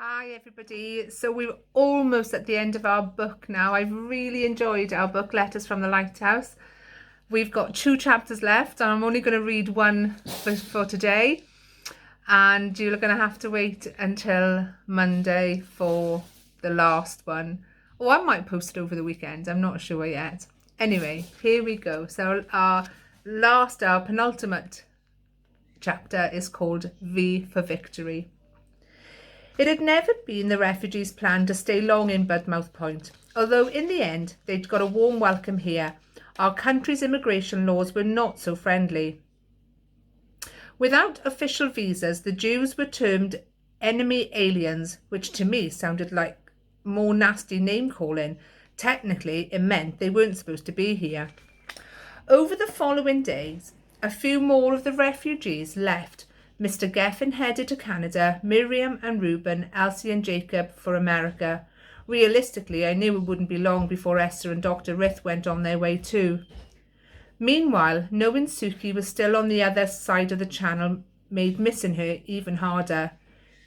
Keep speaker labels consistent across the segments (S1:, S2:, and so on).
S1: Hi everybody. So we're almost at the end of our book now. I've really enjoyed our book, Letters from the Lighthouse. We've got 2 chapters left and I'm only going to read one for today. And you're going to have to wait until Monday for the last one. Or I might post it over the weekend. I'm not sure yet. Anyway, here we go. So our penultimate chapter is called V for Victory. It had never been the refugees' plan to stay long in Budmouth Point, although in the end they'd got a warm welcome here. Our country's immigration laws were not so friendly. Without official visas, the Jews were termed enemy aliens, which to me sounded like more nasty name calling. Technically, it meant they weren't supposed to be here. Over the following days, a few more of the refugees left. Mr. Geffen headed to Canada, Miriam and Reuben, Elsie and Jacob for America. Realistically, I knew it wouldn't be long before Esther and Dr. Rith went on their way too. Meanwhile, knowing Suki was still on the other side of the channel made missing her even harder.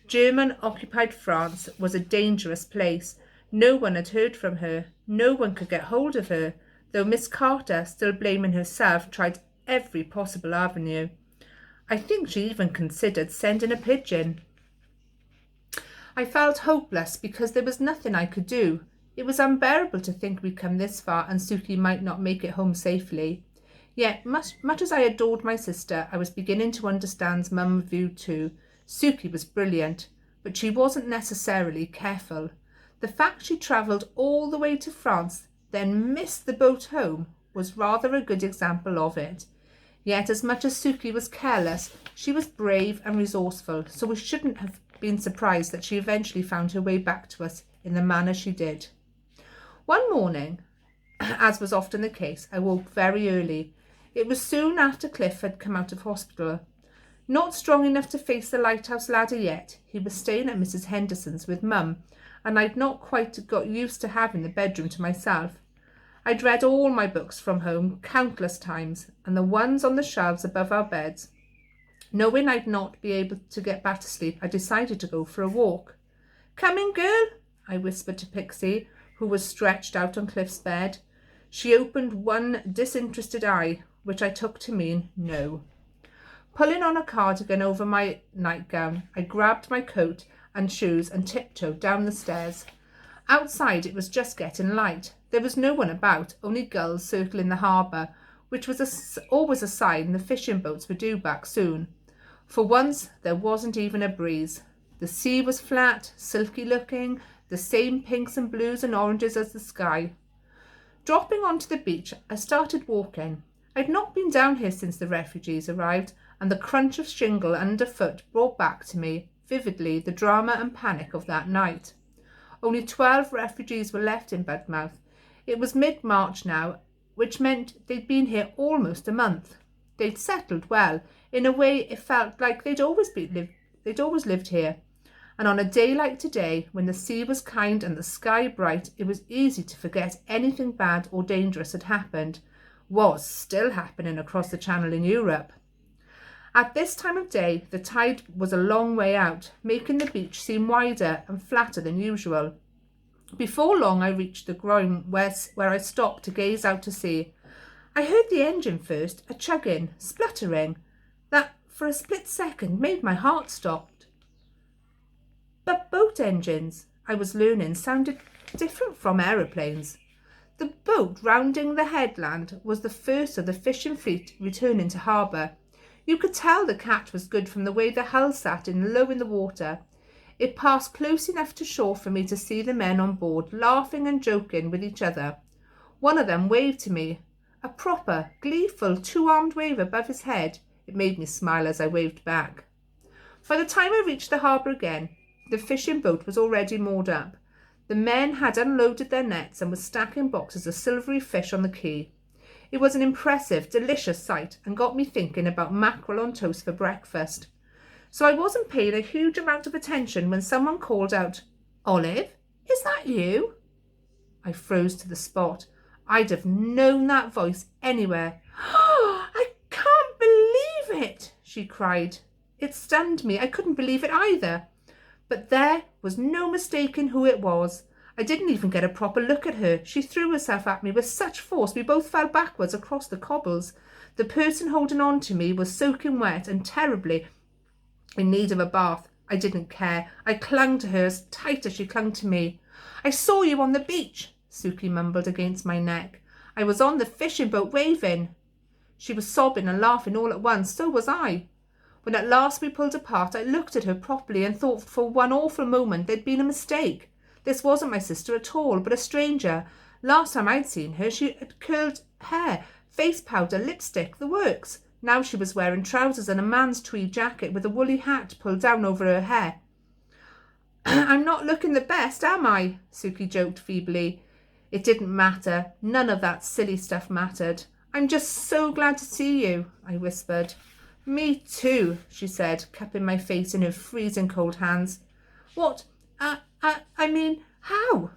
S1: German-occupied France was a dangerous place. No one had heard from her. No one could get hold of her, though Miss Carter, still blaming herself, tried every possible avenue. I think she even considered sending a pigeon. I felt hopeless because there was nothing I could do. It was unbearable to think we'd come this far and Suki might not make it home safely. Yet, much as I adored my sister, I was beginning to understand Mum's view too. Suki was brilliant, but she wasn't necessarily careful. The fact she travelled all the way to France, then missed the boat home, was rather a good example of it. Yet, as much as Suki was careless, she was brave and resourceful, so we shouldn't have been surprised that she eventually found her way back to us in the manner she did. One morning, as was often the case, I woke very early. It was soon after Cliff had come out of hospital. Not strong enough to face the lighthouse ladder yet, he was staying at Mrs. Henderson's with Mum, and I'd not quite got used to having the bedroom to myself. I'd read all my books from home countless times, and the ones on the shelves above our beds. Knowing I'd not be able to get back to sleep, I decided to go for a walk. "Coming, girl?" I whispered to Pixie, who was stretched out on Cliff's bed. She opened one disinterested eye, which I took to mean no. Pulling on a cardigan over my nightgown, I grabbed my coat and shoes and tiptoed down the stairs. Outside it was just getting light. There was no one about, only gulls circling the harbour, which was always a sign the fishing boats were due back soon. For once there wasn't even a breeze. The sea was flat, silky looking, the same pinks and blues and oranges as the sky. Dropping onto the beach, I started walking. I'd not been down here since the refugees arrived, and the crunch of shingle underfoot brought back to me vividly the drama and panic of that night. Only 12 refugees were left in Budmouth. It was mid-March now, which meant they'd been here almost a month. They'd settled well. In a way, it felt like they'd always lived here. And on a day like today, when the sea was kind and the sky bright, it was easy to forget anything bad or dangerous had happened, was still happening across the channel in Europe. At this time of day, the tide was a long way out, making the beach seem wider and flatter than usual. Before long, I reached the groyne where I stopped to gaze out to sea. I heard the engine first, a chugging, spluttering, that for a split second made my heart stop. But boat engines, I was learning, sounded different from aeroplanes. The boat rounding the headland was the first of the fishing fleet returning to harbour. You could tell the catch was good from the way the hull sat low in the water. It passed close enough to shore for me to see the men on board laughing and joking with each other. One of them waved to me, a proper, gleeful, two-armed wave above his head. It made me smile as I waved back. By the time I reached the harbour again, the fishing boat was already moored up. The men had unloaded their nets and were stacking boxes of silvery fish on the quay. It was an impressive, delicious sight and got me thinking about mackerel on toast for breakfast. So I wasn't paying a huge amount of attention when someone called out, "Olive, is that you?" I froze to the spot. I'd have known that voice anywhere. "Oh, I can't believe it," she cried. It stunned me. I couldn't believe it either. But there was no mistaking who it was. I didn't even get a proper look at her. She threw herself at me with such force we both fell backwards across the cobbles. The person holding on to me was soaking wet and terribly in need of a bath. I didn't care. I clung to her as tight as she clung to me. I saw you on the beach, Suki mumbled against my neck. I was on the fishing boat waving. She was sobbing and laughing all at once. So was I. When at last we pulled apart, I looked at her properly and thought for one awful moment there'd been a mistake. This wasn't my sister at all, but a stranger. Last time I'd seen her, she had curled hair, face powder, lipstick, the works. Now she was wearing trousers and a man's tweed jacket with a woolly hat pulled down over her hair. I'm not looking the best, am I? Suki joked feebly. It didn't matter. None of that silly stuff mattered. I'm just so glad to see you, I whispered. Me too, she said, cupping my face in her freezing cold hands. What? I mean, how?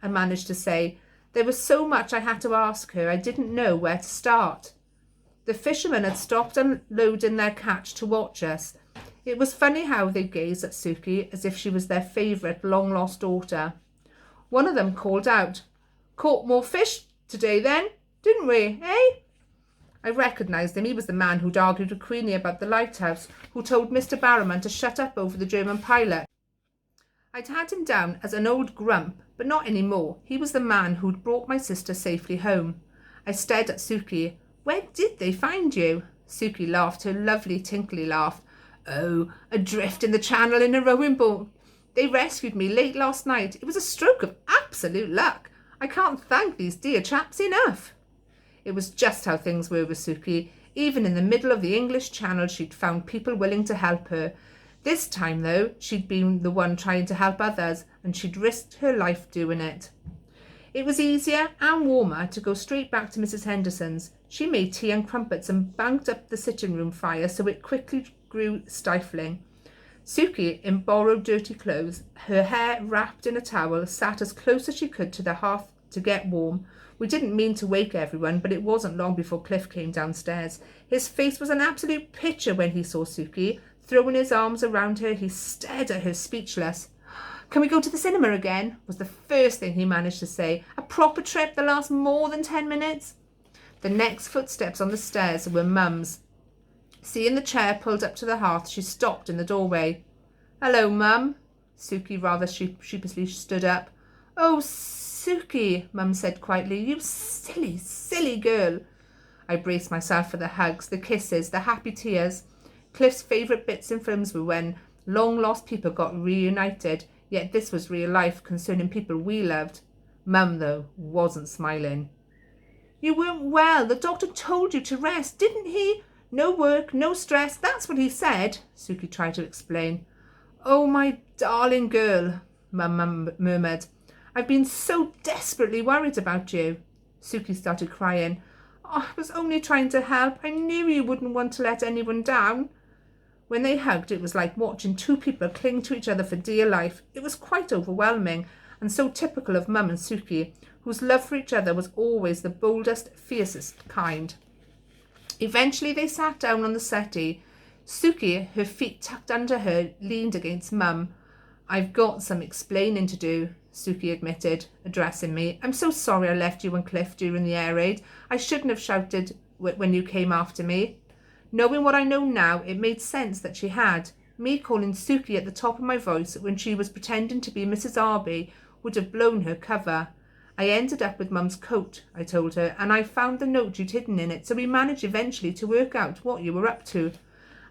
S1: I managed to say. There was so much I had to ask her, I didn't know where to start. The fishermen had stopped unloading their catch to watch us. It was funny how they gazed at Suki as if she was their favourite long-lost daughter. One of them called out, "Caught more fish today then, didn't we, eh?" I recognised him. He was the man who'd argued with Queenie about the lighthouse, who told Mr. Barrowman to shut up over the German pilot. I'd had him down as an old grump, but not any more. He was the man who'd brought my sister safely home. I stared at Suki. "Where did they find you?" Suki laughed her lovely tinkly laugh. "Oh, adrift in the channel in a rowing boat. They rescued me late last night. It was a stroke of absolute luck. I can't thank these dear chaps enough." It was just how things were with Suki. Even in the middle of the English Channel, she'd found people willing to help her. This time, though, she'd been the one trying to help others, and she'd risked her life doing it. It was easier and warmer to go straight back to Mrs. Henderson's. She made tea and crumpets and banked up the sitting room fire so it quickly grew stifling. Suki, in borrowed dirty clothes, her hair wrapped in a towel, sat as close as she could to the hearth to get warm. We didn't mean to wake everyone, but it wasn't long before Cliff came downstairs. His face was an absolute picture when he saw Suki. Throwing his arms around her, he stared at her speechless. "Can we go to the cinema again?" was the first thing he managed to say. "A proper trip that lasts more than 10 minutes? The next footsteps on the stairs were Mum's. Seeing the chair pulled up to the hearth, she stopped in the doorway. "Hello, Mum." Suki rather sheepishly stood up. "Oh, Suki," Mum said quietly. "You silly, silly girl." I braced myself for the hugs, the kisses, the happy tears. Cliff's favourite bits in films were when long-lost people got reunited, yet this was real life concerning people we loved. Mum, though, wasn't smiling. "You weren't well. The doctor told you to rest, didn't he? No work, no stress, that's what he said," Suki tried to explain. "Oh, my darling girl," Mum murmured. "I've been so desperately worried about you." Suki started crying. "Oh, I was only trying to help. I knew you wouldn't want to let anyone down." When they hugged, it was like watching two people cling to each other for dear life. It was quite overwhelming, and so typical of Mum and Suki, whose love for each other was always the boldest, fiercest kind. Eventually they sat down on the settee. Suki, her feet tucked under her, leaned against Mum. "I've got some explaining to do," Suki admitted, addressing me. "I'm so sorry I left you and Cliff during the air raid. I shouldn't have shouted when you came after me." Knowing what I know now, it made sense that she had. Me calling Suki at the top of my voice when she was pretending to be Mrs. Arby would have blown her cover. "I ended up with Mum's coat," I told her, "and I found the note you'd hidden in it, so we managed eventually to work out what you were up to."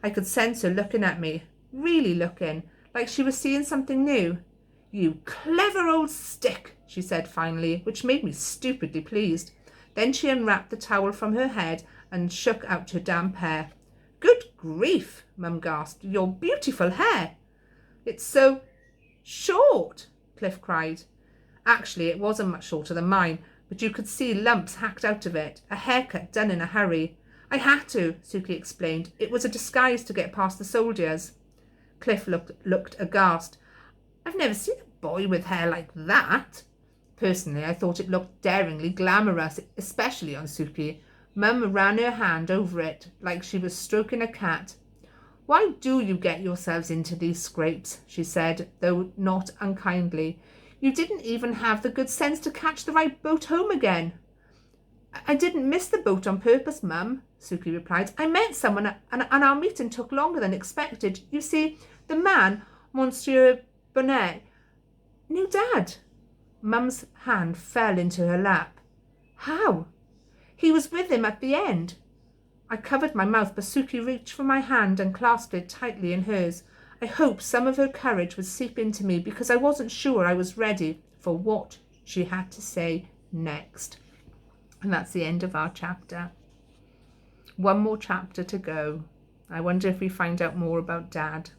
S1: I could sense her looking at me, really looking, like she was seeing something new. "You clever old stick," she said finally, which made me stupidly pleased. Then she unwrapped the towel from her head and shook out her damp hair. "Good grief," Mum gasped. "Your beautiful hair." "It's so short," Cliff cried. Actually, it wasn't much shorter than mine, but you could see lumps hacked out of it, a haircut done in a hurry. "I had to," Suki explained. "It was a disguise to get past the soldiers." Cliff looked aghast. "I've never seen a boy with hair like that." Personally, I thought it looked daringly glamorous, especially on Suki. Mum ran her hand over it like she was stroking a cat. Why do you get yourselves into these scrapes? She said, though not unkindly. You didn't even have the good sense to catch the right boat home again. I didn't miss the boat on purpose, Mum, Suki replied. I met someone and our meeting took longer than expected. You see, the man, Monsieur Bonnet, knew Dad. Mum's hand fell into her lap. How? He was with him at the end. I covered my mouth, but Suki reached for my hand and clasped it tightly in hers. I hoped some of her courage would seep into me because I wasn't sure I was ready for what she had to say next. And that's the end of our chapter. One more chapter to go. I wonder if we find out more about Dad.